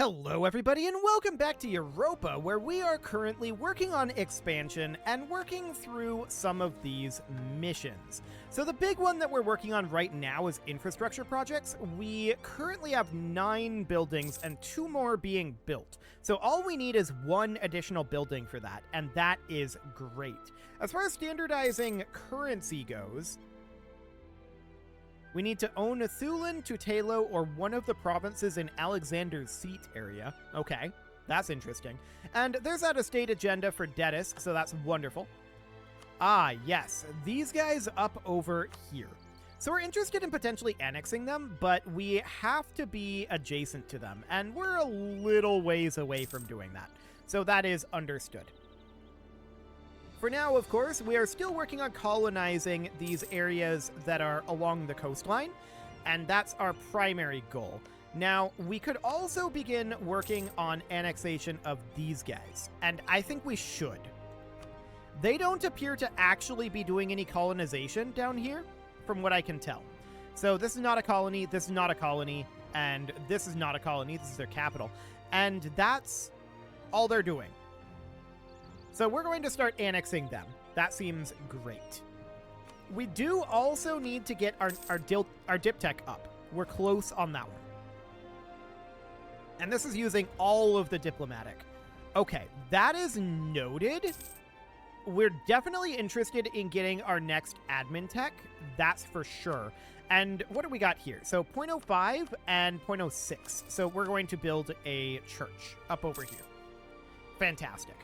Hello everybody and welcome back to Europa, where we are currently working on expansion and working through some of these missions. So the big one that we're working on right now is infrastructure projects. We currently have 9 buildings and 2 more being built. So all we need is 1 additional building for that, and that is great. As far as standardizing currency goes, we need to own Thulin, Tutelo, or one of the provinces in Alexander's seat area. Okay, that's interesting. And there's that estate agenda for Dedis, so that's wonderful. Ah, yes, these guys up over here. So we're interested in potentially annexing them, but we have to be adjacent to them, and we're a little ways away from doing that. So that is understood. For now, of course, we are still working on colonizing these areas that are along the coastline, and that's our primary goal. Now, we could also begin working on annexation of these guys, and I think we should. They don't appear to actually be doing any colonization down here, from what I can tell. So this is not a colony, this is not a colony, and this is not a colony, this is their capital. And that's all they're doing. So we're going to start annexing them. That seems great. We do also need to get our diptech up. We're close on that one. And this is using all of the diplomatic. Okay, that is noted. We're definitely interested in getting our next admin tech. That's for sure. And what do we got here? So 0.05 and 0.06. So we're going to build a church up over here. Fantastic.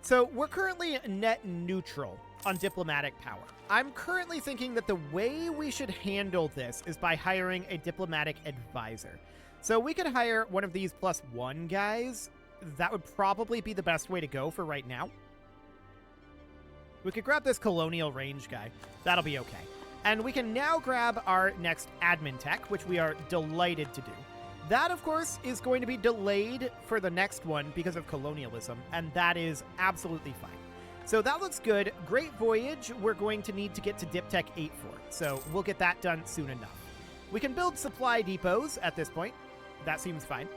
So we're currently net neutral on diplomatic power. I'm currently thinking that the way we should handle this is by hiring a diplomatic advisor. So we could hire one of these +1 guys. That would probably be the best way to go for right now. We could grab this Colonial range guy. That'll be okay. And we can now grab our next admin tech, which we are delighted to do. That, of course, is going to be delayed for the next one because of colonialism, and that is absolutely fine. So that looks good. Great Voyage, we're going to need to get to Diptech 8 for, so we'll get that done soon enough. We can build supply depots at this point. That seems fine.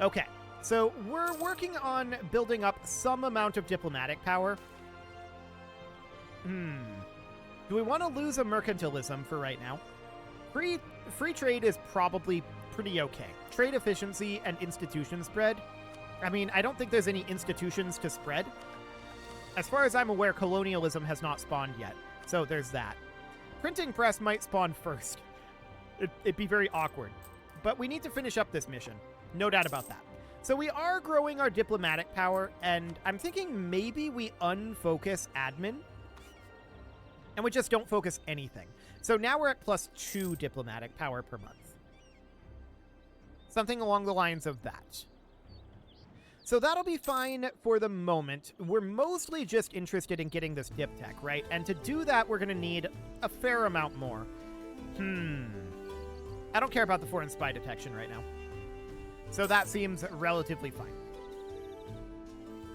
Okay, so we're working on building up some amount of diplomatic power. Do we want to lose a mercantilism for right now? Free trade is probably pretty okay. Trade efficiency and institution spread. I mean, I don't think there's any institutions to spread. As far as I'm aware, colonialism has not spawned yet. So there's that. Printing press might spawn first. It'd be very awkward. But we need to finish up this mission. No doubt about that. So we are growing our diplomatic power, and I'm thinking maybe we unfocus admin. And we just don't focus anything. So now we're at +2 diplomatic power per month. Something along the lines of that. So that'll be fine for the moment. We're mostly just interested in getting this dip tech, right? And to do that, we're going to need a fair amount more. I don't care about the foreign spy detection right now. So that seems relatively fine.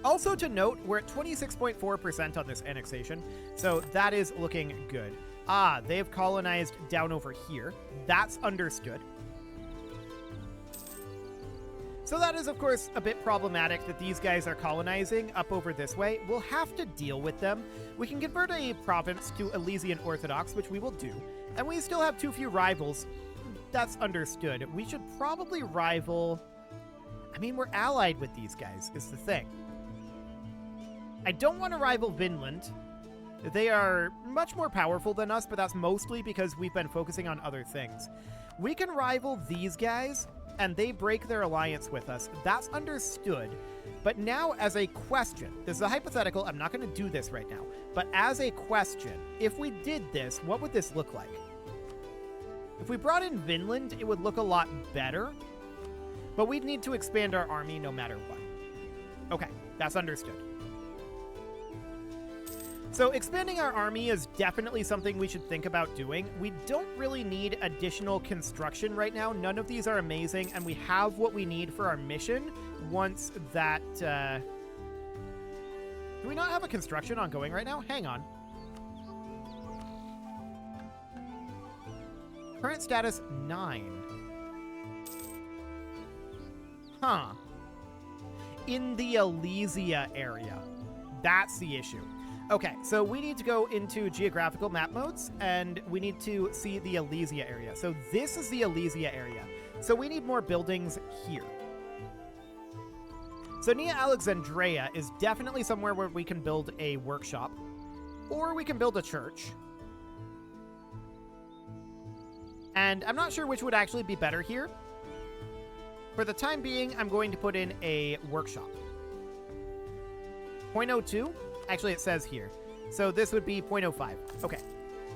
Also to note, we're at 26.4% on this annexation, so that is looking good. Ah, they've colonized down over here. That's understood. So that is, of course, a bit problematic that these guys are colonizing up over this way. We'll have to deal with them. We can convert a province to Elysian Orthodox, which we will do. And we still have too few rivals. That's understood. We should probably rival... I mean, we're allied with these guys, is the thing. I don't want to rival Vinland. They are much more powerful than us, but that's mostly because we've been focusing on other things. We can rival these guys, and they break their alliance with us. That's understood. But now, as a question, this is a hypothetical, I'm not going to do this right now, but as a question, if we did this, what would this look like? If we brought in Vinland, it would look a lot better, but we'd need to expand our army no matter what. Okay, that's understood. So expanding our army is definitely something we should think about doing. We don't really need additional construction right now. None of these are amazing, and we have what we need for our mission once that... Do we not have a construction ongoing right now? Hang on. Current status 9. Huh. In the Elysia area. That's the issue. Okay, so we need to go into geographical map modes, and we need to see the Elysia area. So this is the Elysia area. So we need more buildings here. So Nea Alexandria is definitely somewhere where we can build a workshop, or we can build a church. And I'm not sure which would actually be better here. For the time being, I'm going to put in a workshop. 0.02? Actually, it says here. So this would be 0.05. Okay,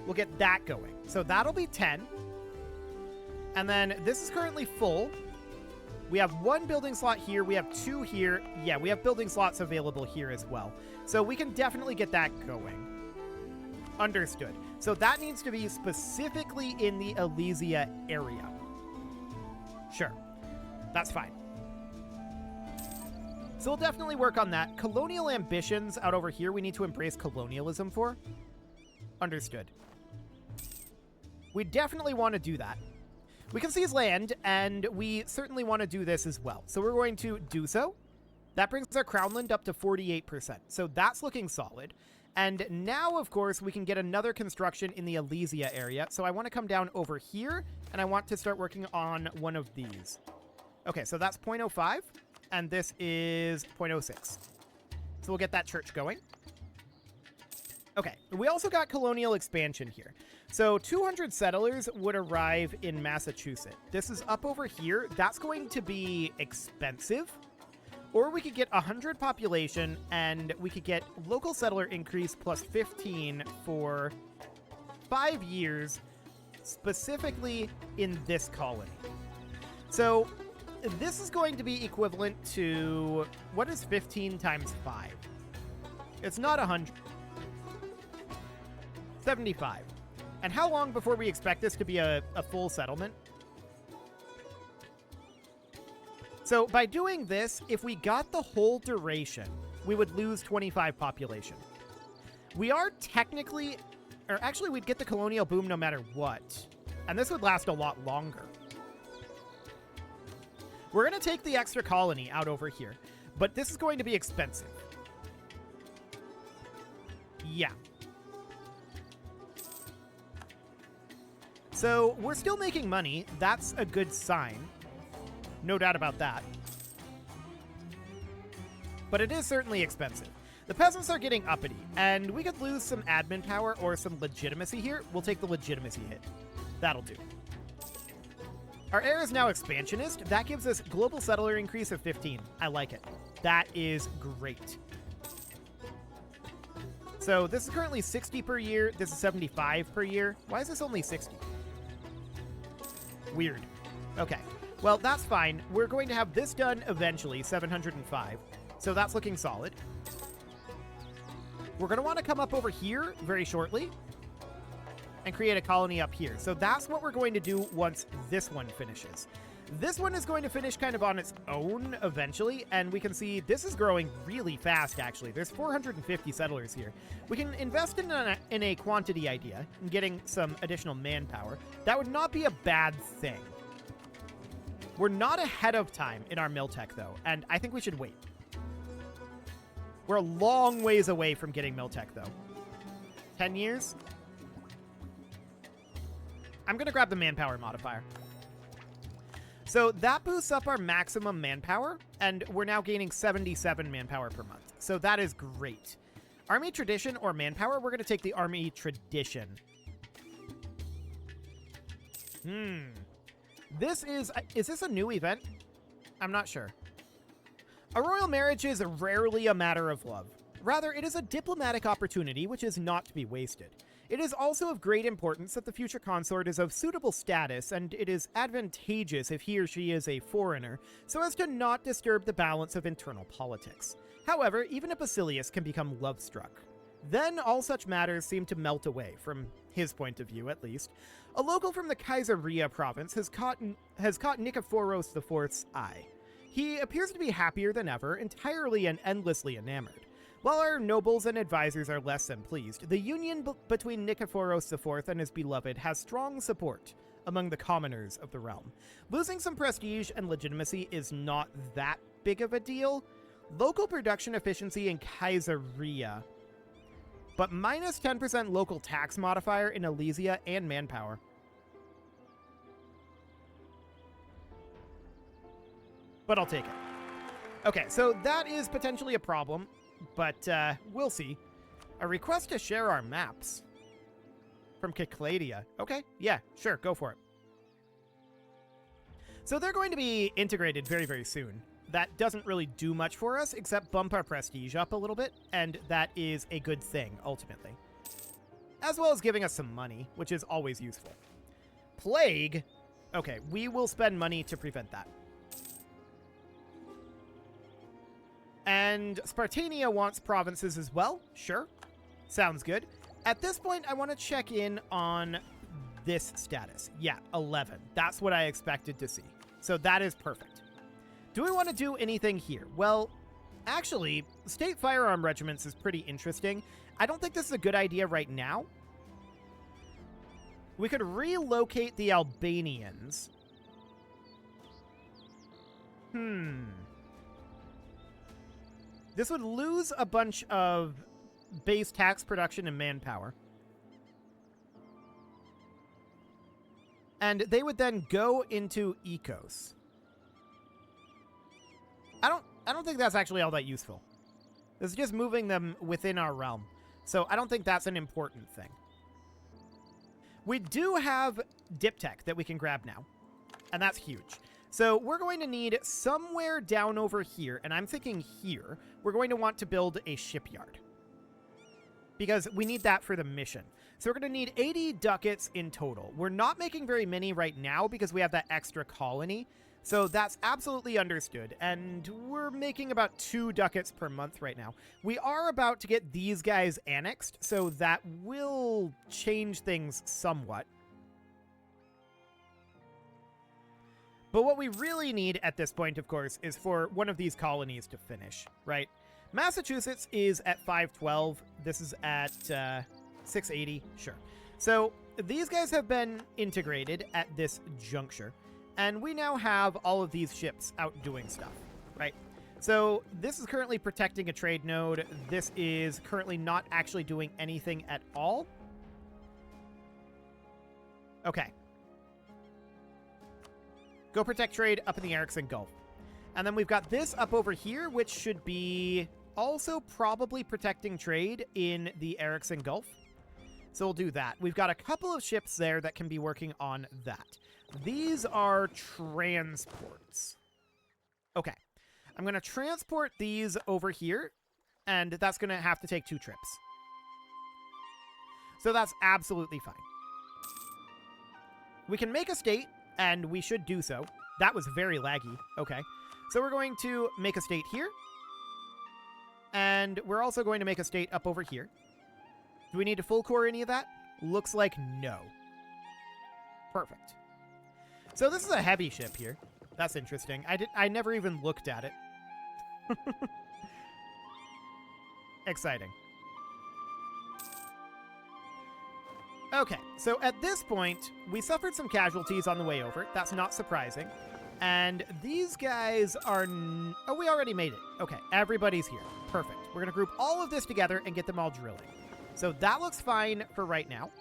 we'll get that going. So that'll be 10. And then this is currently full. We have 1 building slot here. We have 2 here. Yeah, we have building slots available here as well. So we can definitely get that going. Understood. So that needs to be specifically in the Elysia area. Sure. That's fine. So we'll definitely work on that. Colonial ambitions out over here, we need to embrace colonialism for. Understood. We definitely want to do that. We can seize land, and we certainly want to do this as well. So we're going to do so. That brings our crownland up to 48%. So that's looking solid. And now, of course, we can get another construction in the Elysia area. So I want to come down over here, and I want to start working on one of these. Okay, so that's 0.05. And this is 0.06. So we'll get that church going. Okay, we also got colonial expansion here. So 200 settlers would arrive in Massachusetts. This is up over here. That's going to be expensive. Or we could get 100 population, and we could get local settler increase plus 15 for 5 years, specifically in this colony. So this is going to be equivalent to, what is 15 times 5? It's not 100. 75. And how long before we expect this to be a full settlement? So by doing this, if we got the whole duration, we would lose 25 population. We are technically, or actually we'd get the colonial boom no matter what. And this would last a lot longer. We're going to take the extra colony out over here, but this is going to be expensive. Yeah. So we're still making money. That's a good sign. No doubt about that. But it is certainly expensive. The peasants are getting uppity, and we could lose some admin power or some legitimacy here. We'll take the legitimacy hit. That'll do. Our heir is now expansionist. That gives us global settler increase of 15. I like it. That is great. So this is currently 60 per year. This is 75 per year. Why is this only 60? Weird. Okay. Well, that's fine. We're going to have this done eventually, 705. So that's looking solid. We're going to want to come up over here very shortly and create a colony up here. So that's what we're going to do once this one finishes. This one is going to finish kind of on its own eventually, and we can see this is growing really fast, actually. There's 450 settlers here. We can invest in a quantity idea and getting some additional manpower. That would not be a bad thing. We're not ahead of time in our mill tech, though, and I think we should wait. We're a long ways away from getting mill tech, though. 10 years? I'm going to grab the manpower modifier. So that boosts up our maximum manpower, and we're now gaining 77 manpower per month. So that is great. Army tradition or manpower, we're going to take the army tradition. Is this a new event? I'm not sure. A royal marriage is rarely a matter of love. Rather, it is a diplomatic opportunity which is not to be wasted. It is also of great importance that the future consort is of suitable status, and it is advantageous if he or she is a foreigner, so as to not disturb the balance of internal politics. However, even a Basilius can become love-struck. Then all such matters seem to melt away, from his point of view at least. A local from the Caesarea province has caught Nikephoros IV's eye. He appears to be happier than ever, entirely and endlessly enamored. While our nobles and advisors are less than pleased, the union between Nikephoros IV and his beloved has strong support. among the commoners of the realm. Losing some prestige and legitimacy is not that big of a deal. Local production efficiency in Kaiseria, but minus 10% local tax modifier in Elysia and manpower. But I'll take it. Okay, so that is potentially a problem, but we'll see. A request to share our maps from Kicladia. Okay, yeah, sure, go for it. So they're going to be integrated very, very soon. That doesn't really do much for us except bump our prestige up a little bit, and that is a good thing, ultimately. As well as giving us some money, which is always useful. Plague? Okay, we will spend money to prevent that. And Spartania wants provinces as well. Sure. Sounds good. At this point, I want to check in on this status. Yeah, 11. That's what I expected to see. So that is perfect. Do we want to do anything here? Well, actually, state firearm regiments is pretty interesting. I don't think this is a good idea right now. We could relocate the Albanians. This would lose a bunch of base tax production and manpower. And they would then go into Ecos. I don't think that's actually all that useful. This is just moving them within our realm. So I don't think that's an important thing. We do have Diptech that we can grab now. And that's huge. So we're going to need somewhere down over here, and I'm thinking here, we're going to want to build a shipyard. Because we need that for the mission. So we're going to need 80 ducats in total. We're not making very many right now because we have that extra colony. So that's absolutely understood. And we're making about 2 ducats per month right now. We are about to get these guys annexed, so that will change things somewhat. But what we really need at this point, of course, is for one of these colonies to finish, right? Massachusetts is at 512. This is at 680. Sure. So these guys have been integrated at this juncture. And we now have all of these ships out doing stuff, right? So this is currently protecting a trade node. This is currently not actually doing anything at all. Okay. Go protect trade up in the Erickson Gulf. And then we've got this up over here, which should be also probably protecting trade in the Erickson Gulf. So we'll do that. We've got a couple of ships there that can be working on that. These are transports. Okay. I'm going to transport these over here, and that's going to have to take 2 trips. So that's absolutely fine. We can make a state, and we should do so. That was very laggy. Okay. So we're going to make a state here. And we're also going to make a state up over here. Do we need to full core any of that? Looks like no. Perfect. So this is a heavy ship here. That's interesting. I never even looked at it. Exciting. Okay, so at this point, we suffered some casualties on the way over. That's not surprising. And these guys are... Oh, we already made it. Okay, everybody's here. Perfect. We're going to group all of this together and get them all drilling. So that looks fine for right now.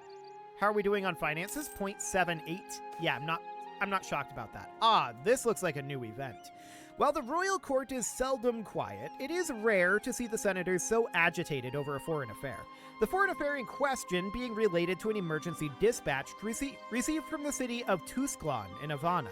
How are we doing on finances? 0.78. Yeah, I'm not shocked about that. Ah, this looks like a new event. While the royal court is seldom quiet, it is rare to see the senators so agitated over a foreign affair. The foreign affair in question being related to an emergency dispatch received from the city of Tusclan in Havana,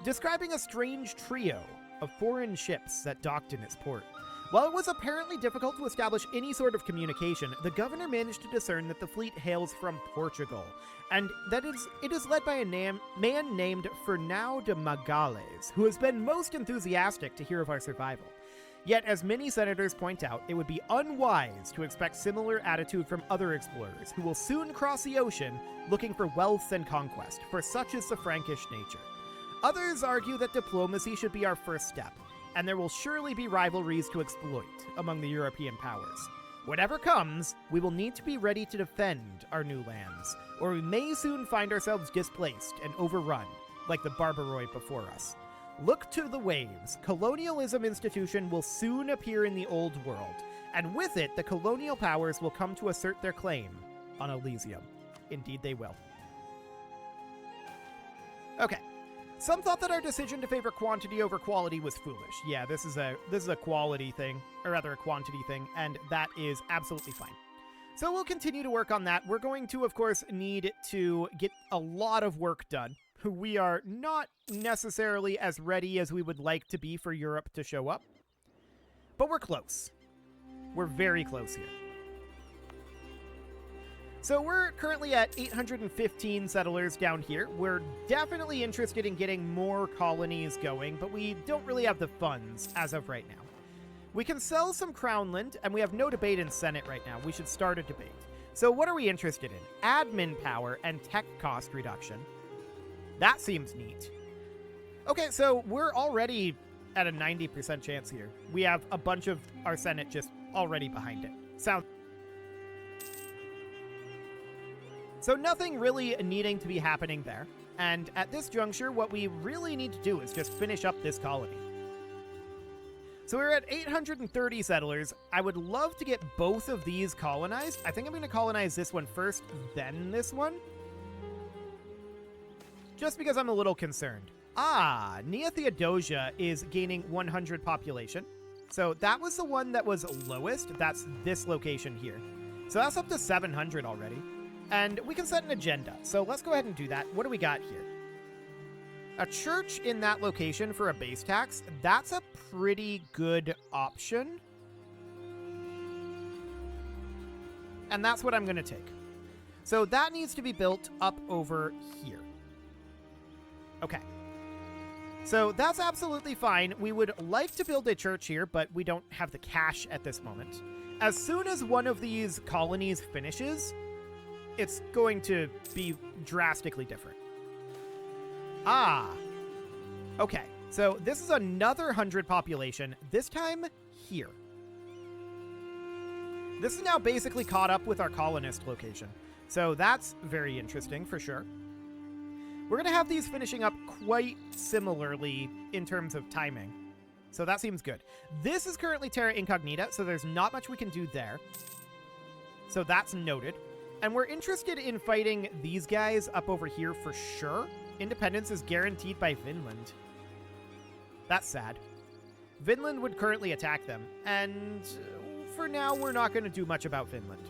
describing a strange trio of foreign ships that docked in its port. While it was apparently difficult to establish any sort of communication, the governor managed to discern that the fleet hails from Portugal, and that it is led by a man named Fernão de Magalhães, who has been most enthusiastic to hear of our survival. Yet, as many senators point out, it would be unwise to expect similar attitude from other explorers, who will soon cross the ocean looking for wealth and conquest, for such is the Frankish nature. Others argue that diplomacy should be our first step, and there will surely be rivalries to exploit among the European powers. Whatever comes, we will need to be ready to defend our new lands, or we may soon find ourselves displaced and overrun, like the Barbaroi before us. Look to the waves. Colonialism institution will soon appear in the old world, and with it, the colonial powers will come to assert their claim on Elysium. Indeed they will. Okay. Some thought that our decision to favor quantity over quality was foolish. Yeah, this is a quality thing, or rather a quantity thing, and that is absolutely fine. So we'll continue to work on that. We're going to, of course, need to get a lot of work done. We are not necessarily as ready as we would like to be for Europe to show up, but we're close. We're very close here. So we're currently at 815 settlers down here. We're definitely interested in getting more colonies going, but we don't really have the funds as of right now. We can sell some crown land, and we have no debate in Senate right now. We should start a debate. So what are we interested in? Admin power and tech cost reduction. That seems neat. Okay, so we're already at a 90% chance here. We have a bunch of our Senate just already behind it. So nothing really needing to be happening there. And at this juncture, what we really need to do is just finish up this colony. So we're at 830 settlers. I would love to get both of these colonized. I think I'm going to colonize this one first, then this one. Just because I'm a little concerned. Ah, Nea Theodosia is gaining 100 population. So that was the one that was lowest. That's this location here. So that's up to 700 already. And we can set an agenda. So let's go ahead and do that. What do we got here? A church in that location for a base tax. That's a pretty good option. And that's what I'm going to take. So that needs to be built up over here. Okay. So that's absolutely fine. We would like to build a church here, but we don't have the cash at this moment. As soon as one of these colonies finishes, it's going to be drastically different. Ah. Okay. So this is another 100 population, this time here. This is now basically caught up with our colonist location. So that's very interesting for sure. We're going to have these finishing up quite similarly in terms of timing. So that seems good. This is currently Terra Incognita, so there's not much we can do there. So that's noted. And we're interested in fighting these guys up over here for sure. Independence is guaranteed by Vinland. That's sad. Vinland would currently attack them, and for now, we're not going to do much about Vinland.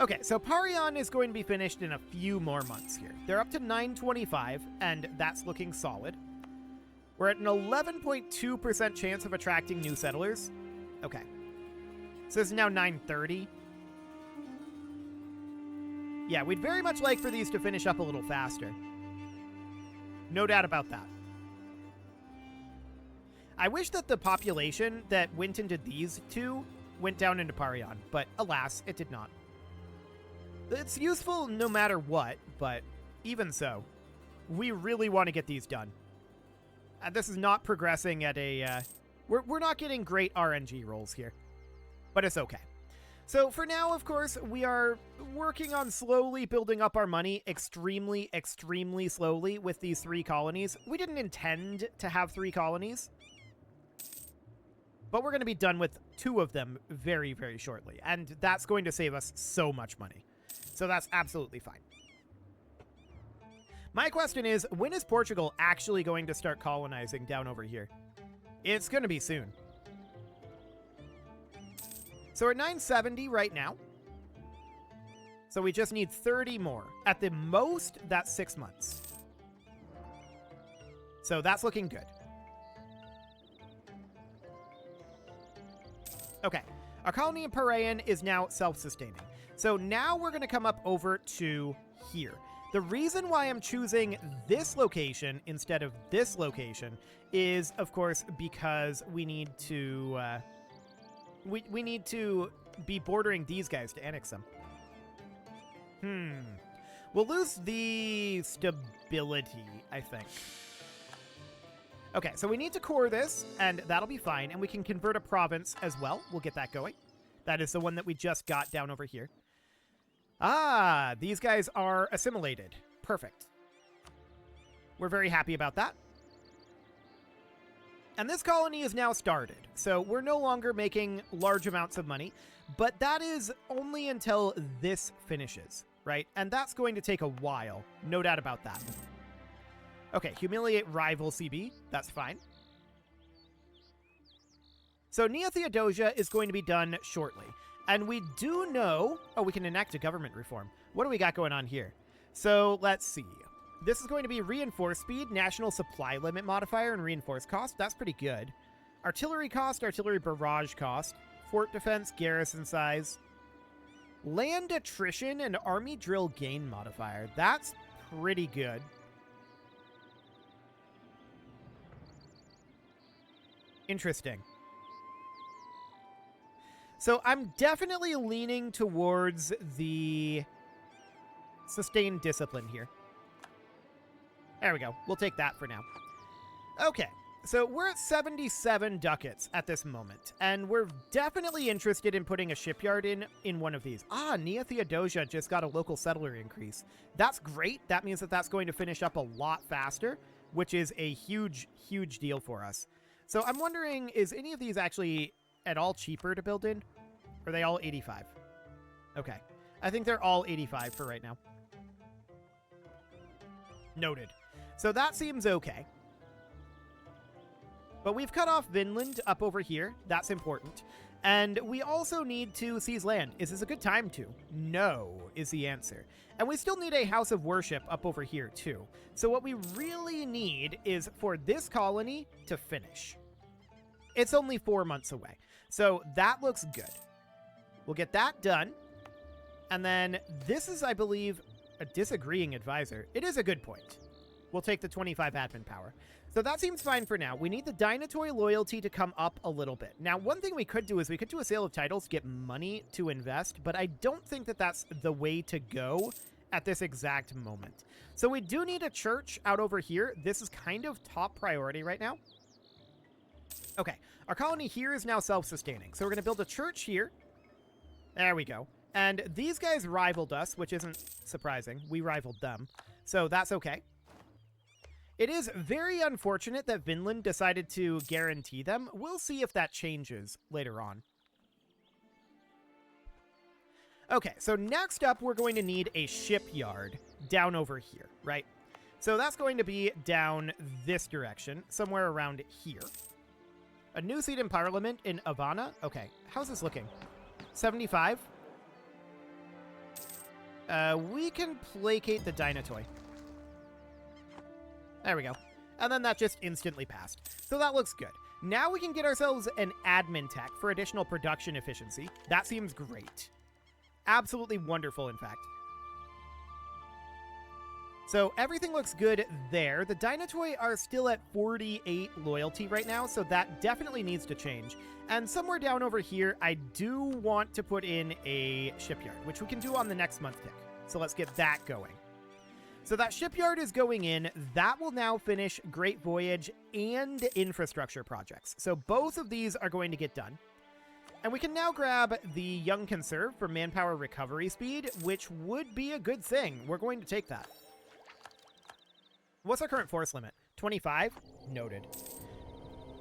Okay, so Parion is going to be finished in a few more months here. They're up to 925, and that's looking solid. We're at an 11.2% chance of attracting new settlers. Okay. So this is now 930. Yeah, we'd very much like for these to finish up a little faster. No doubt about that. I wish that the population that went into these two went down into Parion, but alas, it did not. It's useful no matter what, but even so, we really want to get these done. This is not progressing at a... We're not getting great RNG rolls here, but it's okay. So for now, of course, we are working on slowly building up our money extremely, extremely slowly with these 3 colonies. We didn't intend to have 3 colonies, but we're going to be done with 2 of them very, very shortly, and that's going to save us so much money. So that's absolutely fine. My question is, when is Portugal actually going to start colonizing down over here? It's going to be soon. So we're at 970 right now. So we just need 30 more. At the most, that's 6 months. So that's looking good. Okay. Our colony in Parayan is now self-sustaining. So now we're going to come up over to here. The reason why I'm choosing this location instead of this location is, of course, because we need to... We need to be bordering these guys to annex them. We'll lose the stability, I think. Okay, so we need to core this, and that'll be fine. And we can convert a province as well. We'll get that going. That is the one that we just got down over here. Ah, these guys are assimilated. Perfect. We're very happy about that. And this colony is now started, so we're no longer making large amounts of money, but that is only until this finishes, right? And that's going to take a while, no doubt about that. Okay, humiliate rival CB, that's fine. So Nea Theodosia is going to be done shortly, and we do know, oh, we can enact a government reform. What do we got going on here? So let's see. This is going to be reinforced speed, national supply limit modifier, and reinforced cost. That's pretty good. Artillery cost, artillery barrage cost, fort defense, garrison size, land attrition, and army drill gain modifier. That's pretty good. Interesting. So I'm definitely leaning towards the sustained discipline here. There we go. We'll take that for now. Okay, so we're at 77 ducats at this moment, and we're definitely interested in putting a shipyard in one of these. Ah, Nea Theodosia just got a local settler increase. That's great. That means that that's going to finish up a lot faster, which is a huge, huge deal for us. So I'm wondering, is any of these actually at all cheaper to build in? Or are they all 85? Okay. I think they're all 85 for right now. Noted. So that seems okay. But we've cut off Vinland up over here. That's important. And we also need to seize land. Is this a good time to? No, is the answer. And we still need a house of worship up over here too. So what we really need is for this colony to finish. It's only 4 months away. So that looks good. We'll get that done. And then this is, I believe, a disagreeing advisor. It is a good point. We'll take the 25 admin power. So that seems fine for now. We need the Dynatoy loyalty to come up a little bit. Now, one thing we could do is we could do a sale of titles, get money to invest, but I don't think that that's the way to go at this exact moment. So we do need a church out over here. This is kind of top priority right now. Okay, our colony here is now self-sustaining. So we're going to build a church here. There we go. And these guys rivaled us, which isn't surprising. We rivaled them. So that's okay. It is very unfortunate that Vinland decided to guarantee them. We'll see if that changes later on. Okay, so next up, we're going to need a shipyard down over here, right? So that's going to be down this direction, somewhere around here. A new seat in Parliament in Havana. Okay, how's this looking? 75? We can placate the Dynatoy. There we go. And then that just instantly passed. So that looks good. Now we can get ourselves an admin tech for additional production efficiency. That seems great. Absolutely wonderful, in fact. So everything looks good there. The Dynatoy are still at 48 loyalty right now, so that definitely needs to change. And somewhere down over here, I do want to put in a shipyard, which we can do on the next month tick. So let's get that going. So that shipyard is going in. That will now finish Great Voyage and infrastructure projects. So both of these are going to get done. And we can now grab the Young Conserve for manpower recovery speed, which would be a good thing. We're going to take that. What's our current force limit? 25? Noted.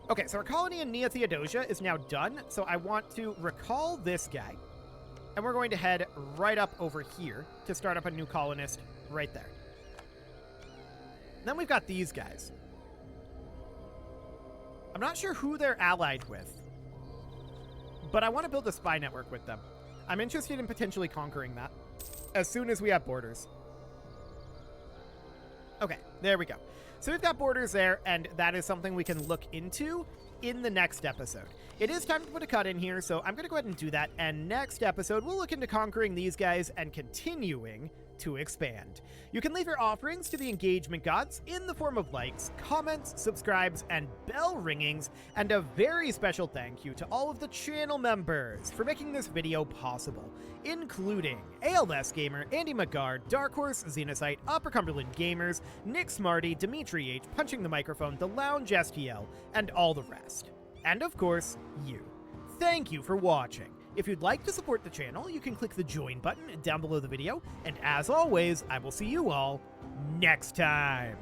Okay, so our colony in Nea Theodosia is now done. So I want to recall this guy. And we're going to head right up over here to start up a new colonist right there. Then we've got these guys. I'm not sure who they're allied with, but I want to build a spy network with them. I'm interested in potentially conquering that as soon as we have borders. Okay, there we go. So we've got borders there, and that is something we can look into. in the next episode. It is time to put a cut in here, so I'm going to go ahead and do that, and next episode we'll look into conquering these guys and continuing to expand. You can leave your offerings to the engagement gods in the form of likes, comments, subscribes, and bell ringings, and a very special thank you to all of the channel members for making this video possible, including ALS Gamer, Andy McGard, Dark Horse, Xenocyte, Upper Cumberland Gamers, Nick Smarty, Dimitri H, Punching the Microphone, The Lounge STL, and all the rest. And of course, you. Thank you for watching. If you'd like to support the channel, you can click the join button down below the video, and as always, I will see you all next time.